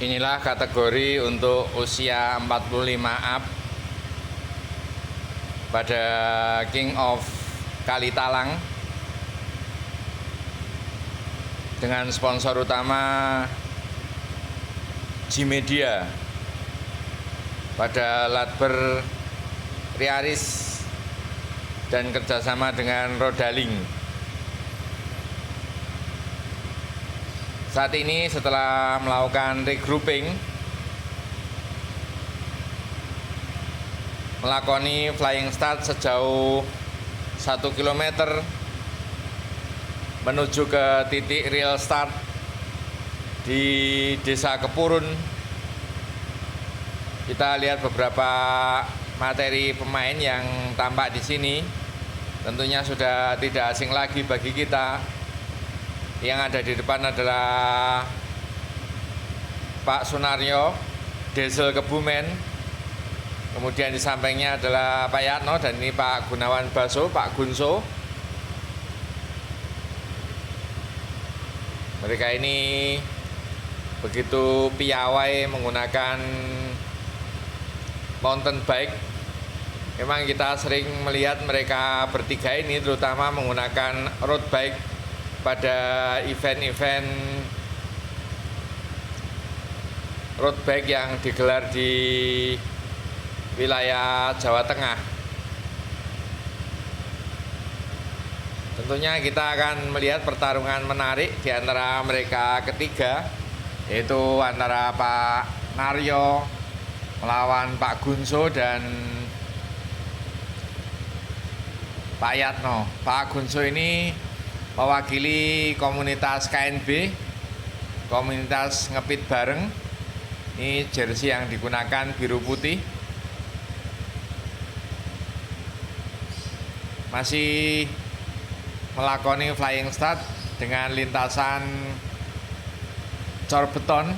Inilah kategori untuk usia 45 up pada King of Kalitalang dengan sponsor utama G-Media pada Latber Riaris dan kerjasama dengan Rodaling. Saat ini setelah melakukan regrouping, melakoni flying start sejauh 1 km menuju ke titik real start di Desa Kepurun. Kita lihat beberapa materi pemain yang tampak di sini. Tentunya sudah tidak asing lagi bagi kita. Yang ada di depan adalah Pak Sunaryo, Diesel Kebumen. Kemudian di sampingnya adalah Pak Yatno, dan ini Pak Gunawan Baso, Pak Gunso. Mereka ini begitu piawai menggunakan mountain bike. Memang kita sering melihat mereka bertiga ini terutama menggunakan road bike pada event-event road bike yang digelar di wilayah Jawa Tengah. Tentunya kita akan melihat pertarungan menarik di antara mereka ketiga, yaitu antara Pak Naryo melawan Pak Gunso dan Pak Yatno. Pak Gunso ini mewakili komunitas KNB, komunitas ngepit bareng. Ini jersey yang digunakan biru putih. Masih melakoni flying start dengan lintasan cor beton.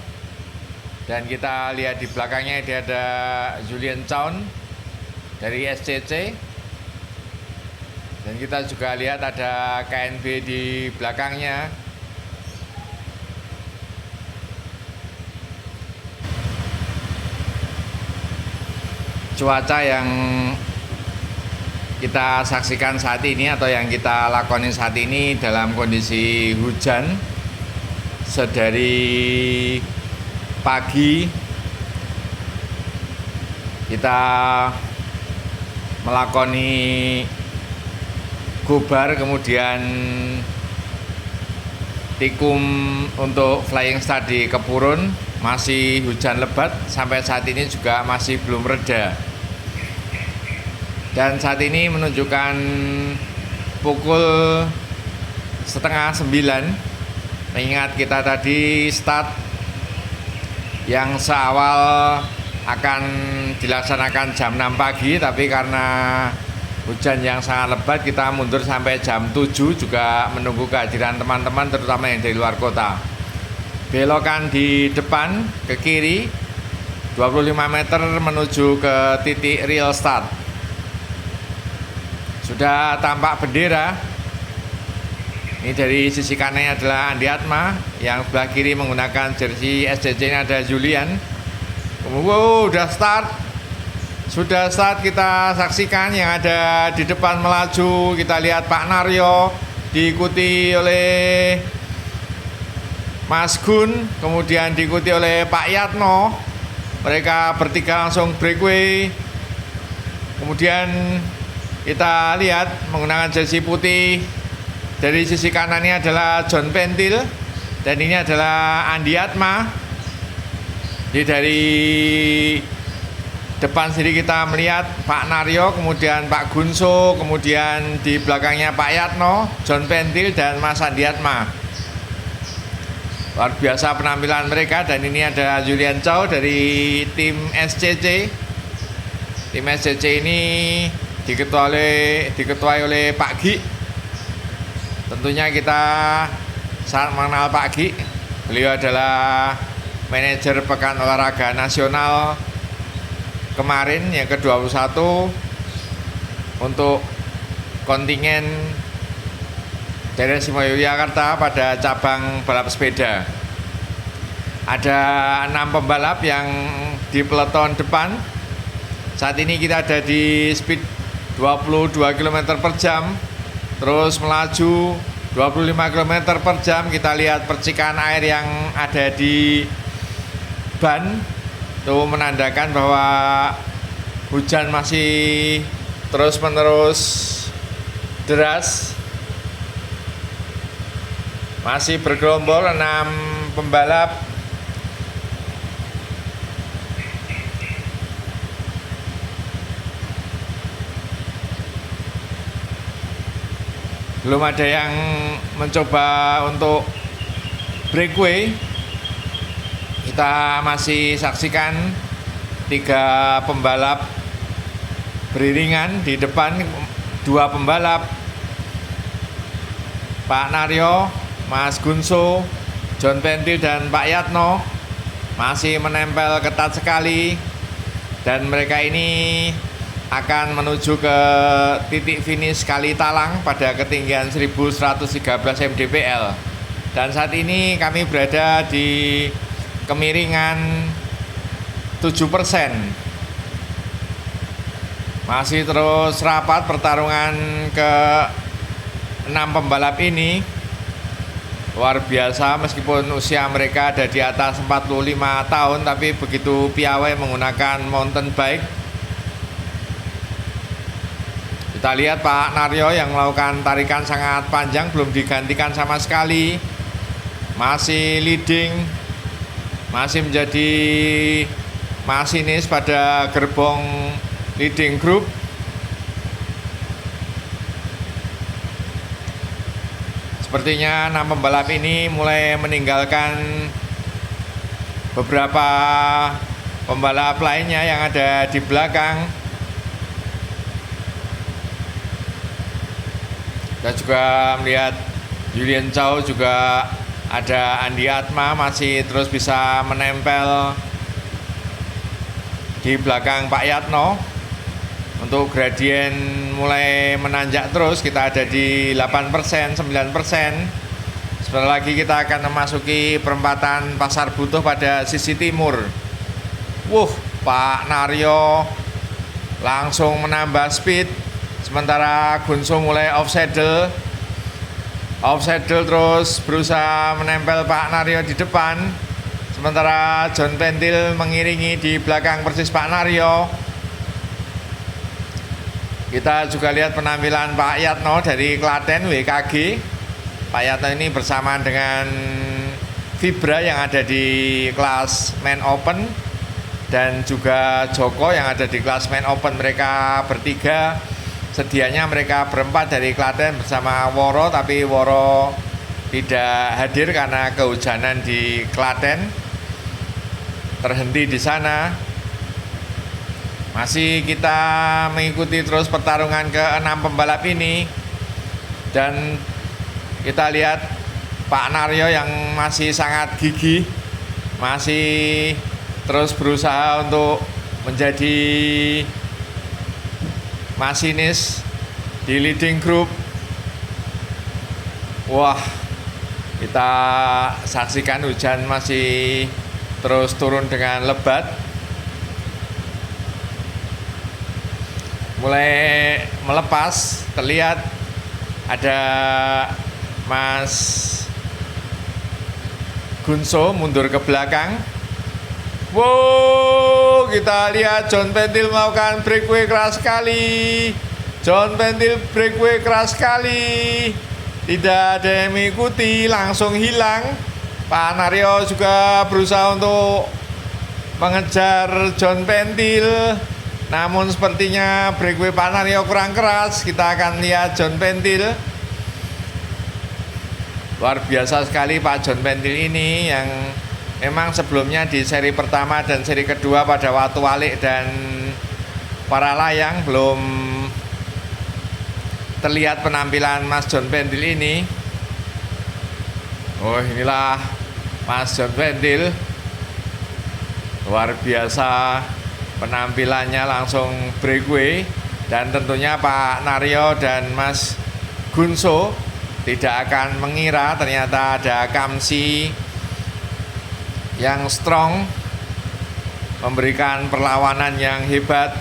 Dan kita lihat di belakangnya dia ada Julian Chown dari SCC. Dan kita juga lihat ada KNB di belakangnya. Cuaca yang kita saksikan saat ini atau yang kita lakoni saat ini dalam kondisi hujan sedari pagi. Kita melakoni gobar, kemudian tikum untuk flying start di Kepurun. Masih hujan lebat, sampai saat ini juga masih belum reda. Dan saat ini menunjukkan pukul 8:30. Mengingat kita tadi start yang seawal akan dilaksanakan jam 6 pagi, tapi karena hujan yang sangat lebat kita mundur sampai jam 7, juga menunggu kehadiran teman-teman terutama yang dari luar kota. Belokan di depan ke kiri 25 meter menuju ke titik real start. Sudah tampak bendera. Ini dari sisi kanannya adalah Andi Atma, yang sebelah kiri menggunakan jersey SCC. Ini ada Julian. Wow, udah start. Sudah saat kita saksikan yang ada di depan melaju. Kita lihat Pak Naryo diikuti oleh Mas Gun, kemudian diikuti oleh Pak Yatno. Mereka bertiga langsung breakaway. Kemudian kita lihat menggunakan jersey putih. Dari sisi kanannya adalah John Pentil, dan ini adalah Andi Atma. Jadi dari depan sendiri kita melihat Pak Naryo, kemudian Pak Gunso, kemudian di belakangnya Pak Yatno, John Pentil, dan Mas Andi Atma. Luar biasa penampilan mereka. Dan ini ada Julian Chow dari tim SCC. Tim SCC ini diketuai oleh Pak Gi. Tentunya kita sangat mengenal Pak Gi. Beliau adalah manajer Pekan Olahraga Nasional kemarin yang ke-21 untuk kontingen Daerah Istimewa Yogyakarta pada cabang balap sepeda. Ada 6 pembalap yang di peloton depan. Saat ini kita ada di speed 22 km per jam, terus melaju 25 km per jam. Kita lihat percikan air yang ada di ban, itu menandakan bahwa hujan masih terus-menerus deras. Masih bergerombol 6 pembalap. Belum ada yang mencoba untuk breakaway. Kita masih saksikan 3 pembalap beriringan di depan. 2 pembalap, Pak Naryo, Mas Gunso, John Pentil dan Pak Yatno masih menempel ketat sekali, dan mereka ini akan menuju ke titik finish Kali Talang pada ketinggian 1113 mdpl. Dan saat ini kami berada di kemiringan 7%. Masih terus rapat pertarungan ke 6 pembalap ini. Luar biasa, meskipun usia mereka ada di atas 45 tahun, tapi begitu piawai menggunakan mountain bike. Kita lihat Pak Naryo yang melakukan tarikan sangat panjang, belum digantikan sama sekali. Masih leading, masih menjadi masinis pada gerbong leading group. Sepertinya 6 pembalap ini mulai meninggalkan beberapa pembalap lainnya yang ada di belakang. Kita juga melihat Julian Chow, juga ada Andi Atma masih terus bisa menempel di belakang Pak Yatno. Untuk gradien mulai menanjak terus, kita ada di 8%, 9%. Sebentar lagi kita akan memasuki perempatan Pasar Butuh pada sisi timur. Pak Naryo langsung menambah speed. Sementara Gunso mulai off saddle terus berusaha menempel Pak Naryo di depan. Sementara John Pentil mengiringi di belakang persis Pak Naryo. Kita juga lihat penampilan Pak Yatno dari Klaten WKG. Pak Yatno ini bersama dengan Fibra yang ada di kelas Man Open, dan juga Joko yang ada di kelas Man Open. Mereka bertiga, sedianya mereka berempat dari Klaten bersama Woro, tapi Woro tidak hadir karena kehujanan di Klaten, terhenti di sana. Masih kita mengikuti terus pertarungan ke-6 pembalap ini, dan kita lihat Pak Naryo yang masih sangat gigih, masih terus berusaha untuk menjadi masinis di leading group. Kita saksikan hujan masih terus turun dengan lebat. Mulai melepas, terlihat ada Mas Gunso mundur ke belakang. Kita lihat John Pentil melakukan breakaway keras sekali. John Pentil breakaway keras sekali. Tidak ada yang mengikuti, langsung hilang. Pak Naryo juga berusaha untuk mengejar John Pentil, namun sepertinya breakaway Pak Naryo kurang keras. Kita akan lihat John Pentil. Luar biasa sekali Pak John Pentil ini, yang memang sebelumnya di seri pertama dan seri kedua pada Watu Walik dan para layang belum terlihat penampilan Mas John Pentil ini. Inilah Mas John Pentil. Luar biasa penampilannya, langsung breakaway. Dan tentunya Pak Naryo dan Mas Gunso tidak akan mengira ternyata ada Kamsi yang strong, memberikan perlawanan yang hebat,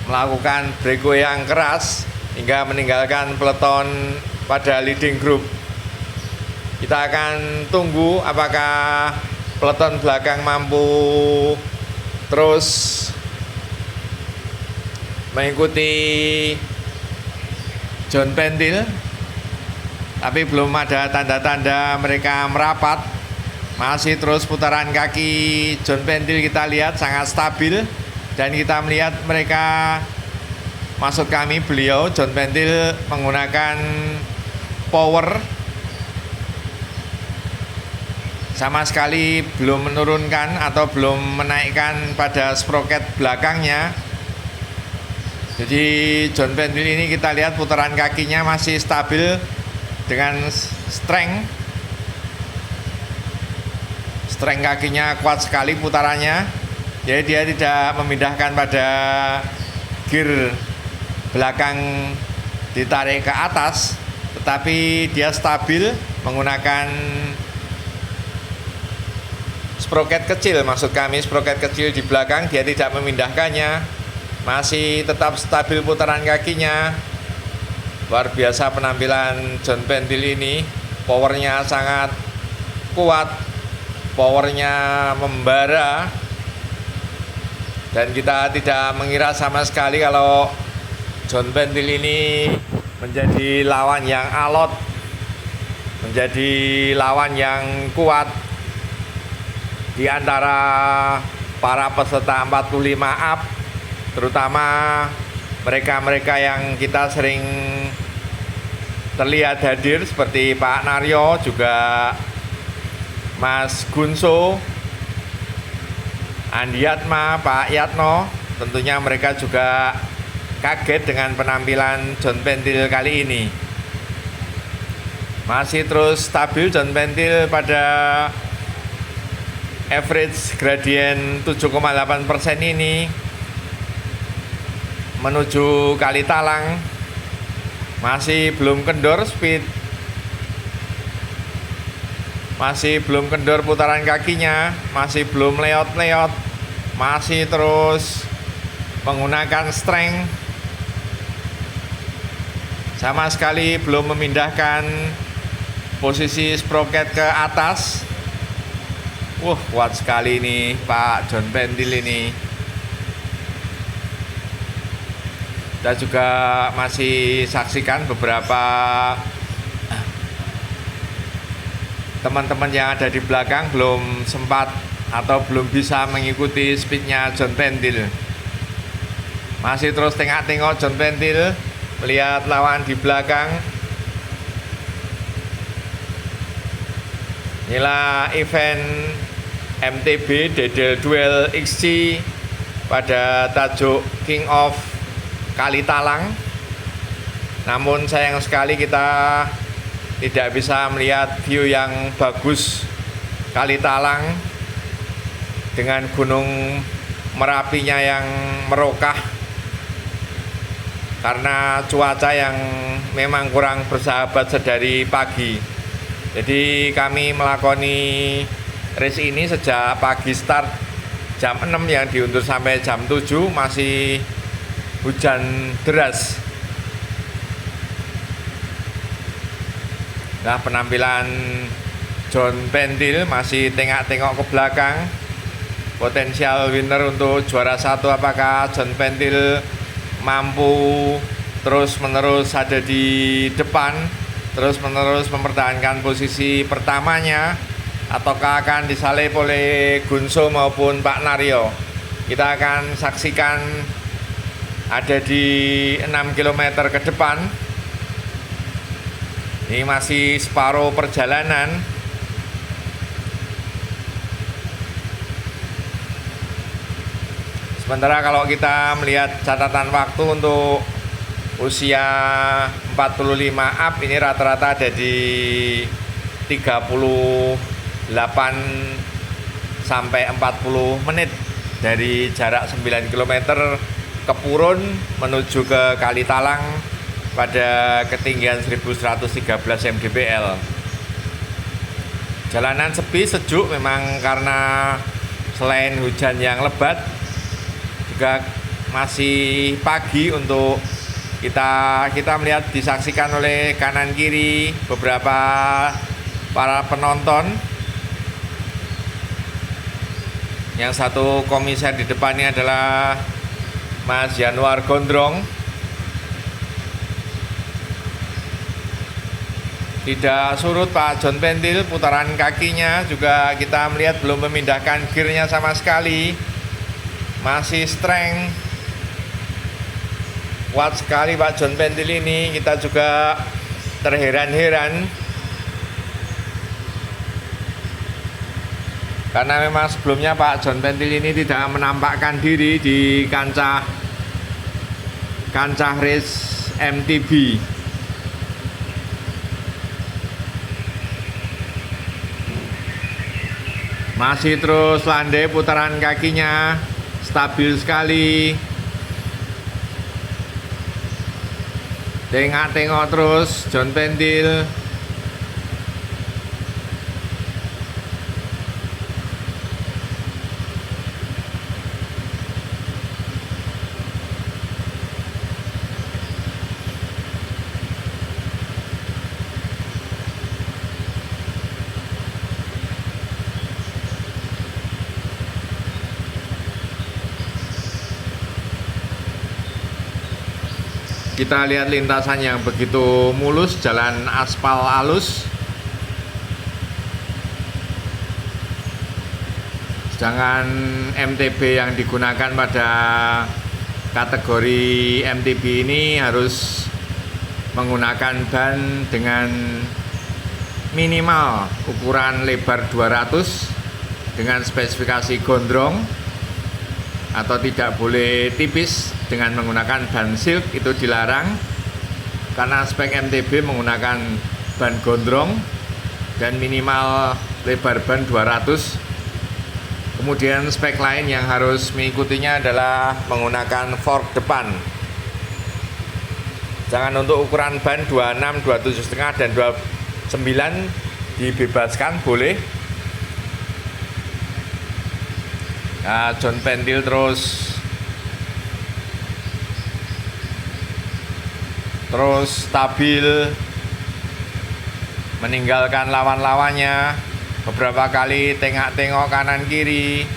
melakukan breakaway yang keras hingga meninggalkan peleton pada leading group. Kita akan tunggu apakah peleton belakang mampu terus mengikuti John Pentil, tapi belum ada tanda-tanda mereka merapat. Masih terus putaran kaki John Pentil kita lihat sangat stabil, dan kita melihat mereka, maksud kami beliau John Pentil, menggunakan power, sama sekali belum menurunkan atau belum menaikkan pada sprocket belakangnya. Jadi John Pentil ini kita lihat putaran kakinya masih stabil dengan strength kakinya kuat sekali putarannya. Jadi dia tidak memindahkan pada gear belakang ditarik ke atas, tetapi dia stabil menggunakan sprocket kecil, maksud kami sprocket kecil di belakang. Dia tidak memindahkannya, masih tetap stabil putaran kakinya. Luar biasa penampilan John Pentil ini, powernya sangat kuat, powernya membara, dan kita tidak mengira sama sekali kalau John Pentil ini menjadi lawan yang alot, menjadi lawan yang kuat di antara para peserta 45 up, terutama mereka-mereka yang kita sering terlihat hadir seperti Pak Naryo, juga Mas Gunso, Andiatma, Pak Yatno. Tentunya mereka juga kaget dengan penampilan John Pentil kali ini. Masih terus stabil John Pentil pada average gradient 7,8% ini menuju Kalitalang. Masih belum kendor speed, masih belum kendor putaran kakinya, masih belum leot-leot, masih terus menggunakan strength, sama sekali belum memindahkan posisi sprocket ke atas. Kuat sekali ini Pak John Pentil ini. Kita juga masih saksikan beberapa teman-teman yang ada di belakang belum sempat atau belum bisa mengikuti speednya John Pentil. Masih terus tengok-tengok John Pentil, melihat lawan di belakang. Inilah event MTB Dedel Duel XC pada tajuk King of Kalitalang. Namun sayang sekali kita tidak bisa melihat view yang bagus Kalitalang dengan gunung Merapinya yang merokah karena cuaca yang memang kurang bersahabat sedari pagi. Jadi kami melakoni race ini sejak pagi, start jam 6 yang diundur sampai jam 7, masih hujan deras. Nah, penampilan John Pentil masih tengok-tengok ke belakang. Potensial winner untuk juara 1, apakah John Pentil mampu terus-menerus ada di depan, terus-menerus mempertahankan posisi pertamanya, ataukah akan disalip oleh Gunso maupun Pak Naryo. Kita akan saksikan ada di 6 km ke depan. Ini masih separuh perjalanan. Sementara kalau kita melihat catatan waktu untuk usia 45 up ini rata-rata ada di 38 sampai 40 menit dari jarak 9 km ke Purun menuju ke Kalitalang pada ketinggian 1113 mdpl. Jalanan sepi, sejuk memang karena selain hujan yang lebat juga masih pagi untuk kita melihat, disaksikan oleh kanan kiri beberapa para penonton. Yang satu komiser di depannya adalah Mas Januar Gondrong. Tidak surut Pak John Pentil, putaran kakinya juga kita melihat belum memindahkan gearnya sama sekali. Masih strength. Kuat sekali Pak John Pentil ini, kita juga terheran-heran. Karena memang sebelumnya Pak John Pentil ini tidak menampakkan diri di kancah race MTB. Masih terus landai putaran kakinya, stabil sekali. Tengok-tengok terus John Pentil. Kita lihat lintasan yang begitu mulus, jalan aspal halus. Sedangkan MTB yang digunakan pada kategori MTB ini harus menggunakan ban dengan minimal ukuran lebar 200 dengan spesifikasi gondrong, atau tidak boleh tipis dengan menggunakan ban silk, itu dilarang karena spek MTB menggunakan ban gondrong dan minimal lebar ban 200. Kemudian spek lain yang harus mengikutinya adalah menggunakan fork depan. Jangan untuk ukuran ban 26, 27,5 dan 29 dibebaskan, boleh. Nah, John Pentil terus stabil, meninggalkan lawan-lawannya beberapa kali, tengok-tengok kanan kiri.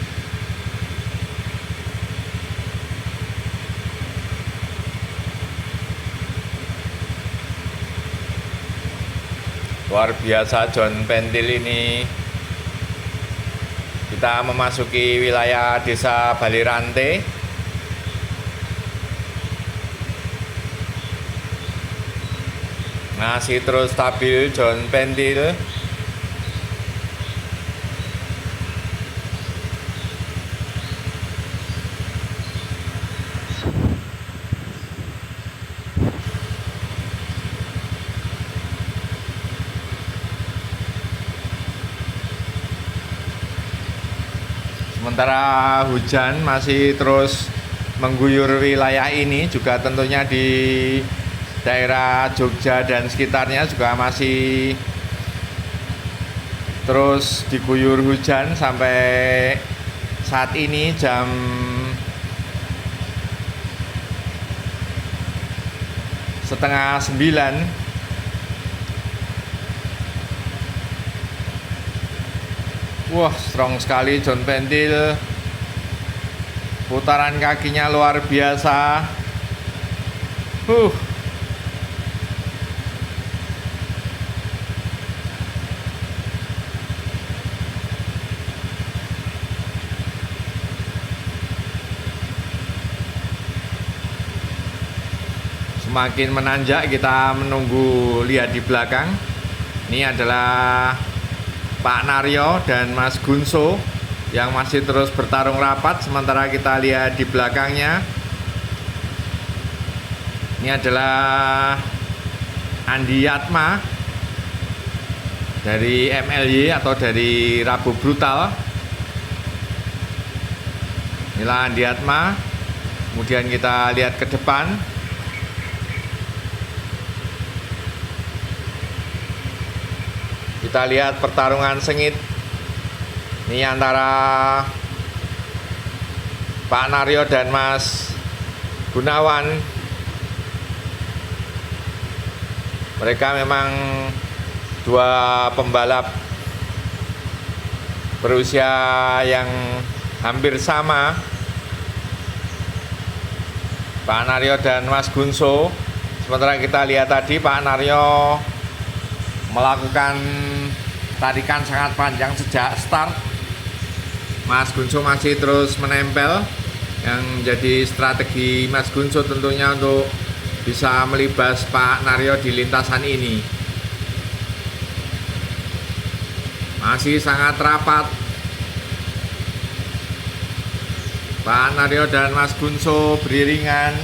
Luar biasa John Pentil ini. Kita memasuki wilayah Desa Balirante. Masih terus stabil John Pentil. Sementara hujan masih terus mengguyur wilayah ini, juga tentunya di daerah Jogja dan sekitarnya juga masih terus diguyur hujan sampai saat ini jam setengah 9. Wah, strong sekali John Pentil. Putaran kakinya luar biasa. Semakin menanjak, kita menunggu lihat di belakang. Ini adalah Pak Naryo dan Mas Gunso yang masih terus bertarung rapat. Sementara kita lihat di belakangnya, ini adalah Andi Yatma dari MLY atau dari Rabu Brutal. Inilah Andi Yatma. Kemudian kita lihat ke depan. Kita lihat pertarungan sengit ini antara Pak Naryo dan Mas Gunawan. Mereka memang dua pembalap berusia yang hampir sama, Pak Naryo dan Mas Gunso. Sementara kita lihat tadi Pak Naryo melakukan tarikan sangat panjang sejak start. Mas Gunso masih terus menempel. Yang jadi strategi Mas Gunso tentunya untuk bisa melibas Pak Naryo di lintasan ini. Masih sangat rapat. Pak Naryo dan Mas Gunso beriringan.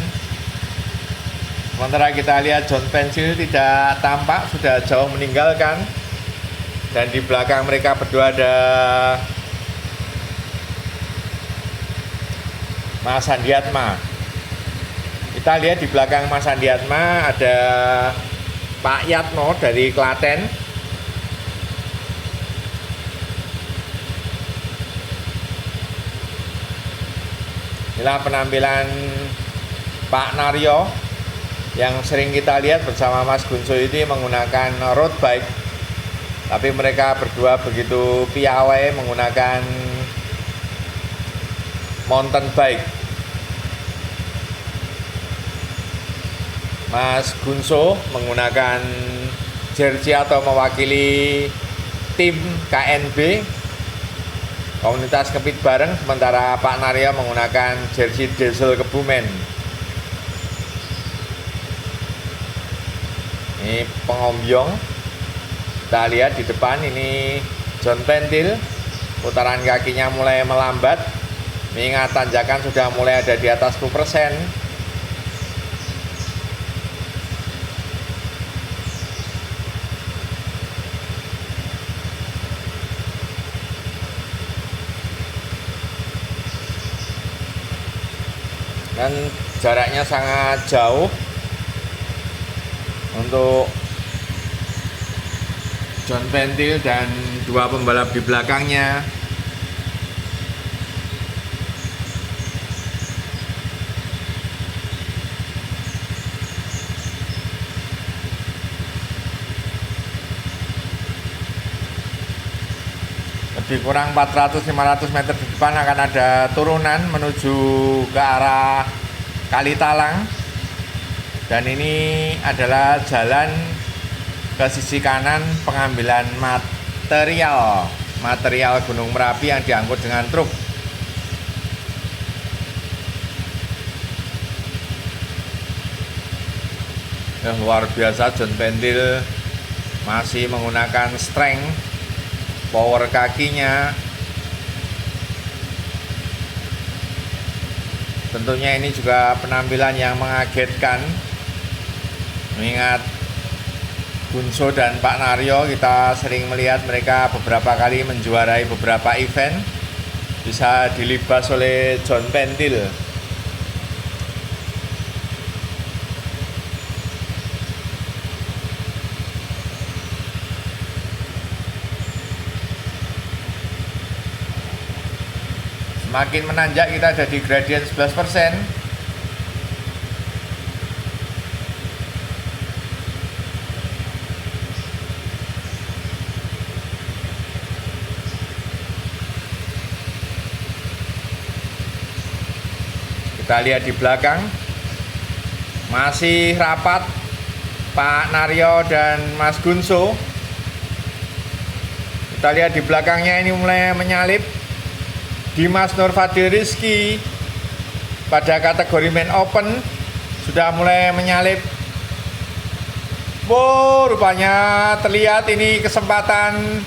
Sementara kita lihat John Pensil tidak tampak, sudah jauh meninggalkan. Dan di belakang mereka berdua ada Mas Sandiatma. Kita lihat di belakang Mas Sandiatma ada Pak Yatmo dari Klaten. Inilah penampilan Pak Naryo yang sering kita lihat bersama Mas Gunso ini menggunakan road bike. Tapi mereka berdua begitu piawai menggunakan mountain bike. Mas Gunso menggunakan jersey atau mewakili tim KNB, komunitas kepit bareng, sementara Pak Naryo menggunakan jersey Diesel Kebumen. Ini pengombyong. Kita lihat di depan ini John Pentil, putaran kakinya mulai melambat, mengingat tanjakan sudah mulai ada di atas 10%. Dan jaraknya sangat jauh untuk John Pentil dan dua pembalap di belakangnya. Lebih kurang 400-500 meter di depan akan ada turunan menuju ke arah Kalitalang. Dan ini adalah jalan ke sisi kanan pengambilan material Gunung Merapi yang diangkut dengan truk. Luar biasa, John Pentil masih menggunakan strength, power kakinya. Tentunya ini juga penampilan yang mengagetkan, mengingat Gunso dan Pak Naryo kita sering melihat mereka beberapa kali menjuarai beberapa event, bisa dilibas oleh John Pentil. Semakin menanjak kita ada di gradien 11%. Kita lihat di belakang masih rapat Pak Naryo dan Mas Gunso. Kita lihat di belakangnya ini mulai menyalip Dimas Nurfadil Rizky pada kategori main open, sudah mulai menyalip. Wow, rupanya terlihat ini kesempatan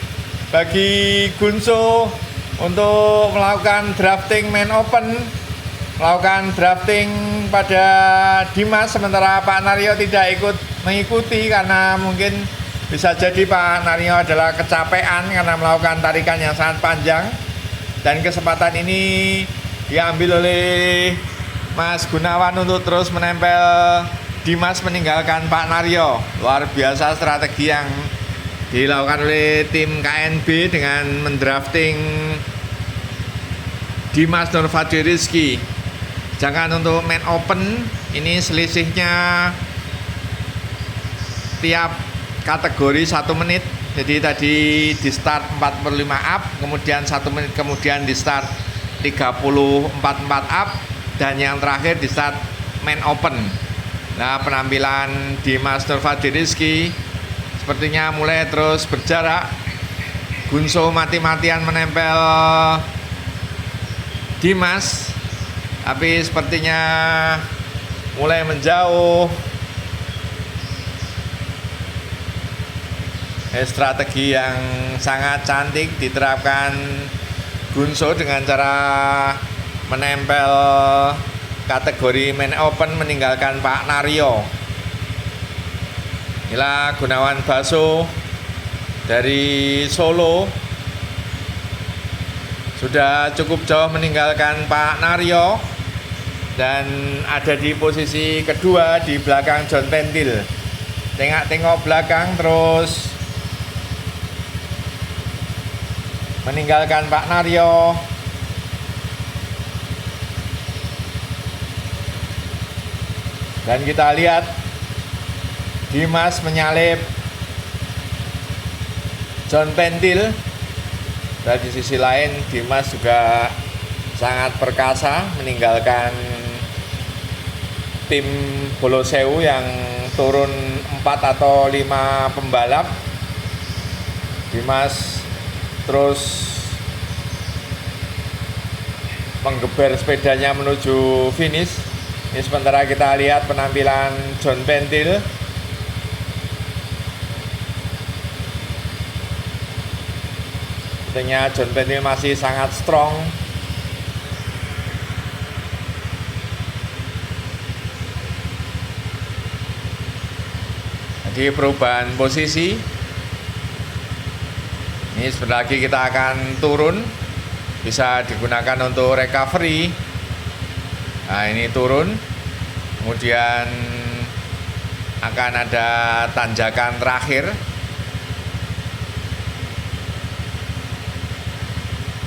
bagi Gunso untuk melakukan drafting main open, melakukan drafting pada Dimas, sementara Pak Naryo tidak ikut mengikuti karena mungkin bisa jadi Pak Naryo adalah kecapean karena melakukan tarikan yang sangat panjang. Dan kesempatan ini diambil oleh Mas Gunawan untuk terus menempel Dimas meninggalkan Pak Naryo. Luar biasa strategi yang dilakukan oleh tim KNB dengan mendrafting Dimas Nurfadli Rizky. Jangan untuk main open ini selisihnya tiap kategori 1 menit. Jadi tadi di start 45 up, kemudian 1 menit kemudian di start 30 44 up, dan yang terakhir di start main open. Nah, penampilan Dimas Nurfadli Rizky sepertinya mulai terus berjarak. Gunso mati-matian menempel Dimas, tapi sepertinya mulai menjauh. Strategi yang sangat cantik diterapkan Gunso dengan cara menempel kategori main open meninggalkan Pak Naryo. Inilah Gunawan Baso dari Solo, sudah cukup jauh meninggalkan Pak Naryo dan ada di posisi kedua di belakang John Pentil. Tengok-tengok belakang terus meninggalkan Pak Naryo. Dan kita lihat Dimas menyalip John Pentil. Dan di sisi lain Dimas juga sangat perkasa meninggalkan tim Bolosewu yang turun 4 atau 5 pembalap. Dimas terus menggeber sepedanya menuju finish. Ini sementara kita lihat penampilan John Pentil. Sepertinya John Pentil masih sangat strong. Jadi perubahan posisi. Ini sebentar lagi kita akan turun, bisa digunakan untuk recovery. Nah, ini turun, kemudian akan ada tanjakan terakhir.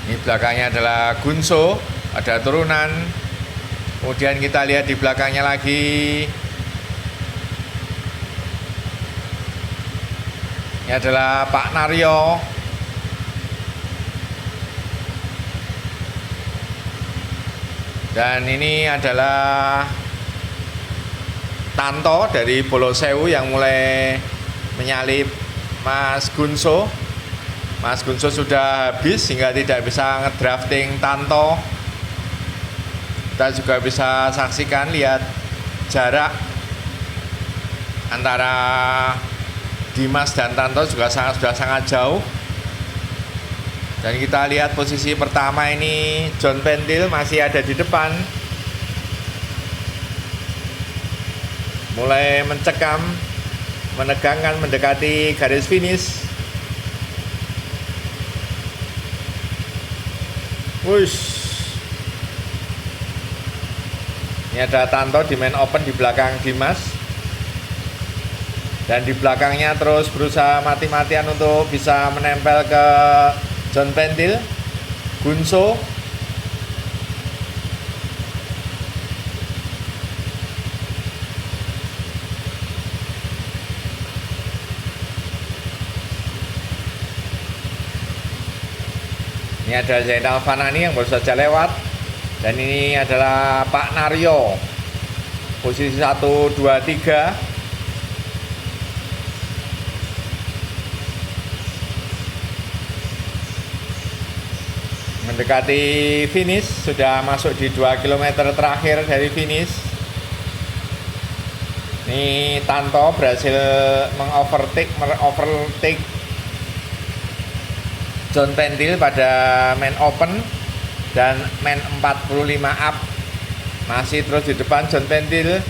Ini belakangnya adalah Gunso, ada turunan. Kemudian kita lihat di belakangnya lagi, ini adalah Pak Naryo. Dan ini adalah Tanto dari Bolosewu yang mulai menyalip Mas Gunso. Mas Gunso sudah habis sehingga tidak bisa ngedrafting Tanto. Kita juga bisa saksikan, lihat jarak antara Dimas dan Tanto juga sudah sangat jauh. Dan kita lihat posisi pertama ini John Pentil masih ada di depan, mulai mencekam, menegangkan, mendekati garis finish. Wush. Ini ada Tanto di main open di belakang Dimas. Dan di belakangnya terus berusaha mati-matian untuk bisa menempel ke John Pentil, Gunso. Ini ada Zainal Fanani yang baru saja lewat. Dan ini adalah Pak Naryo, posisi 1, 2, 3. Mendekati finish, sudah masuk di 2 km terakhir dari finish. Ini Tanto berhasil mengovertake John Pentil pada main open dan main 45 up. Masih terus di depan John Pentil.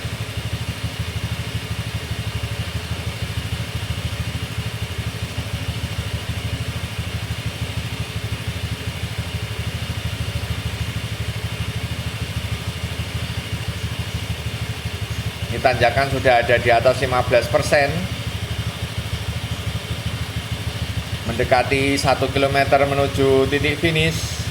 Ini tanjakan sudah ada di atas 15%. mendekati 1 km menuju titik finish.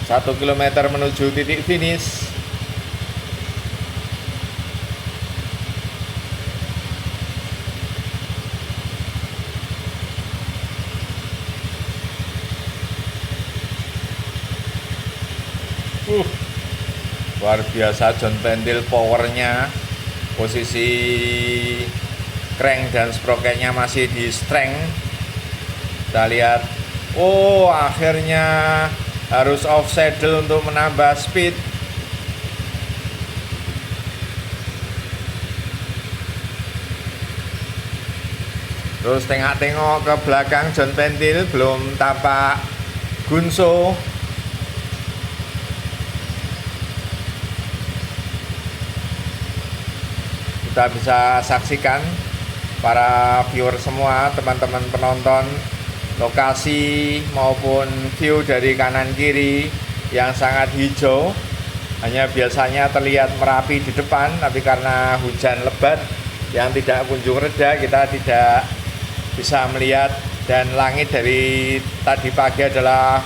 Satu kilometer menuju titik finish. Luar biasa John Pentil powernya. Posisi crank dan sprocketnya masih di strength. Kita lihat, oh akhirnya harus off saddle untuk menambah speed. Terus tengok-tengok ke belakang John Pentil, belum tampak Gunso. Kita bisa saksikan para viewer semua, teman-teman penonton, lokasi maupun view dari kanan kiri yang sangat hijau. Hanya biasanya terlihat Merapi di depan, tapi karena hujan lebat yang tidak kunjung reda, kita tidak bisa melihat. Dan langit dari tadi pagi adalah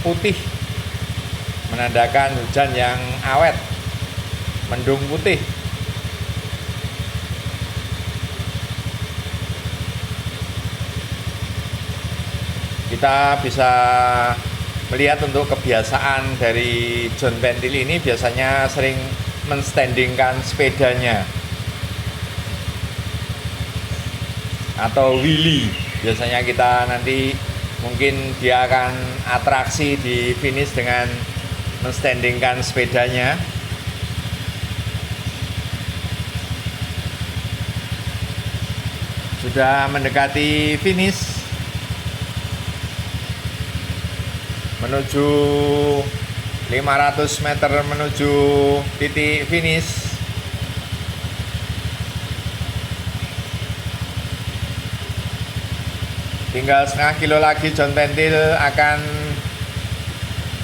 putih, menandakan hujan yang awet, mendung putih. Kita bisa melihat untuk kebiasaan dari John Pentil ini biasanya sering menstandingkan sepedanya atau wheelie. Biasanya kita nanti mungkin dia akan atraksi di finish dengan menstandingkan sepedanya. Sudah mendekati finish, menuju 500 meter menuju titik finish. Tinggal setengah kilo lagi John Pentil akan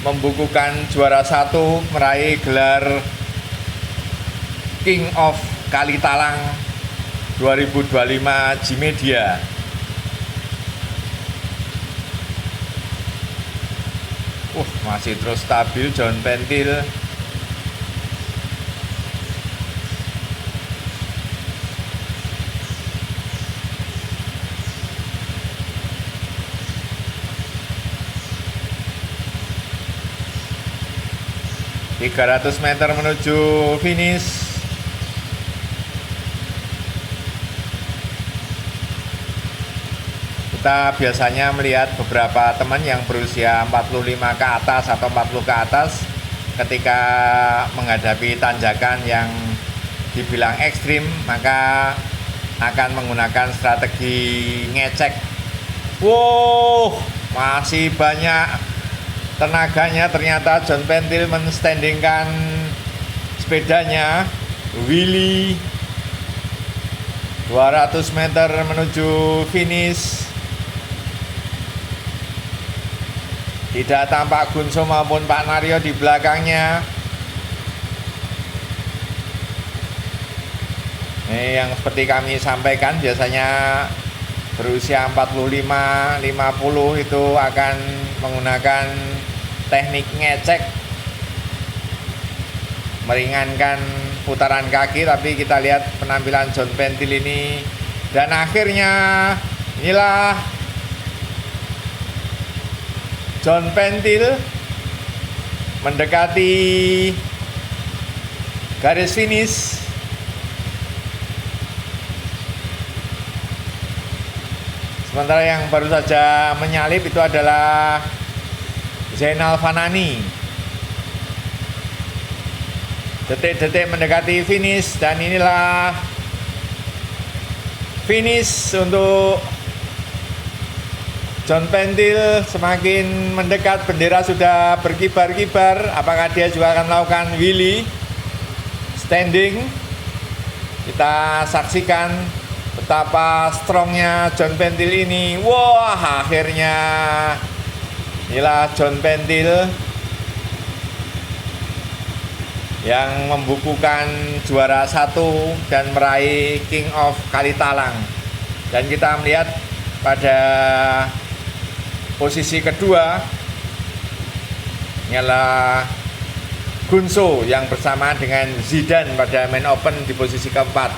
membukukan juara 1, meraih gelar King of Kalitalang 2025 G-Media. Masih terus stabil John Pentil. ...300 meter menuju finish. Kita biasanya melihat beberapa teman yang berusia 45 ke atas atau 40 ke atas ketika menghadapi tanjakan yang dibilang ekstrim, maka akan menggunakan strategi ngecek. Wow, masih banyak tenaganya. Ternyata John Pentil menstandingkan sepedanya, wheelie 200 meter menuju finish. Tidak tampak Gunso maupun Pak Naryo di belakangnya. Ini yang seperti kami sampaikan, biasanya berusia 45, 50 itu akan menggunakan teknik ngecek, meringankan putaran kaki. Tapi kita lihat penampilan John Pentil ini. Dan akhirnya inilah John Pentil mendekati garis finish. Sementara yang baru saja menyalip itu adalah Zainal Fanani. Detik-detik mendekati finish, dan inilah finish untuk John Pentil. Semakin mendekat, bendera sudah berkibar-kibar. Apakah dia juga akan melakukan wheelie standing? Kita saksikan betapa strongnya John Pentil ini. Wah, akhirnya inilah John Pentil yang membukukan juara 1 dan meraih King of Kalitalang. Dan kita melihat pada posisi kedua ialah Gunso yang bersamaan dengan Zidane pada main open di posisi keempat.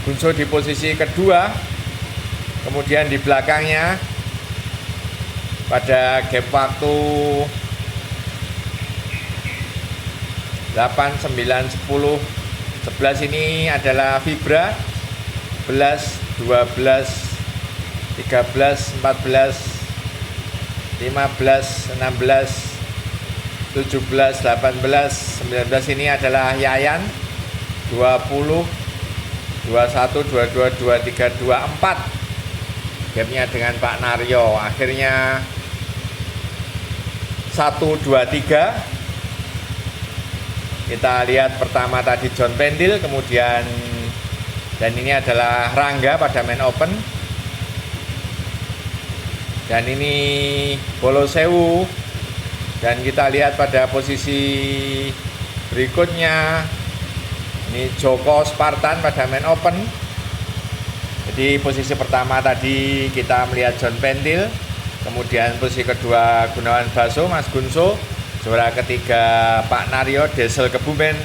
Gunso di posisi kedua, kemudian di belakangnya pada gap waktu 8, 9, 10, 11 ini adalah Fibra 11, 12, 13, 14, 15, 16, 17, 18, 19 ini adalah Yayan 20, 21, 22, 23, 24 gamenya dengan Pak Naryo. Akhirnya 1, 2, 3 kita lihat pertama tadi John Pendil, kemudian dan ini adalah Rangga pada main open, dan ini Bolo Sewu. Dan kita lihat pada posisi berikutnya ini Joko Spartan pada main open. Jadi posisi pertama tadi kita melihat John Pendil, kemudian posisi kedua Gunawan Baso, Mas Gunso, juara ketiga Pak Naryo Desel Kebumen,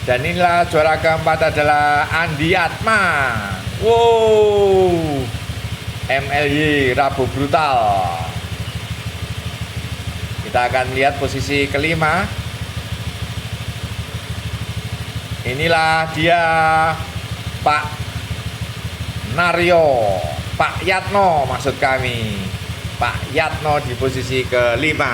dan inilah juara keempat adalah Andi Atma. Wow, MLY Rabu Brutal. Kita akan melihat posisi kelima. Inilah dia Pak Naryo, Pak Yatno maksud kami, Pak Yatno di posisi kelima.